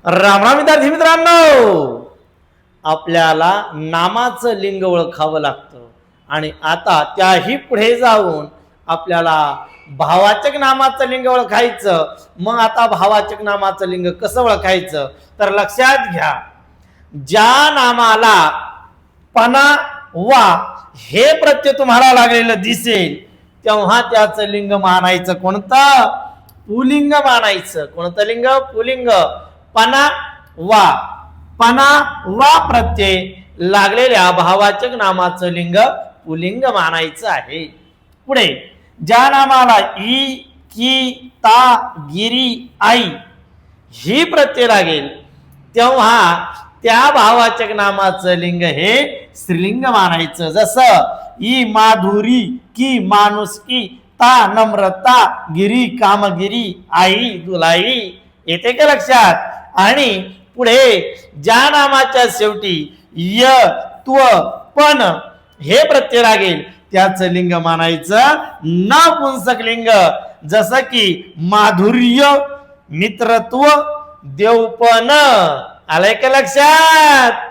राम राम विद्यार्थी मित्रांनो, आपल्याला नामाचं लिंग ओळखावं लागतं आणि आता त्याही पुढे जाऊन आपल्याला भावाचक नामाचं लिंग ओळखायचं. मग आता भावाचक नामाचं लिंग कसं ओळखायचं तर लक्षात घ्या, ज्या नामाला पना वा हे प्रत्यय तुम्हाला लागलेलं दिसेल तेव्हा त्याचं लिंग मानायचं कोणतं? पुलिंग मानायचं. कोणतं लिंग? पुलिंग. पना वा प्रत्यय लागलेल्या भावाचक नामाचं लिंग पुलिंग मानायचं आहे. पुढे ज्या नामाला ई, की, ता, गिरी, आई ही प्रत्यय लागेल तेव्हा त्या भावाचक नामाचं लिंग हे स्त्रीलिंग मानायचं. जसं ई माधुरी, की माणुसकी, ता नम्रता, गिरी कामगिरी, आई दुलाई. येते का लक्षात? आणि पुढे ज्या नामाच्या शेवटी य, त्व, पण हे प्रत्यय लागेल त्याचं लिंग मानायचं नपुंसक लिंग. जसं की माधुर्य, मित्रत्व, देवपण. आलंय का लक्षात?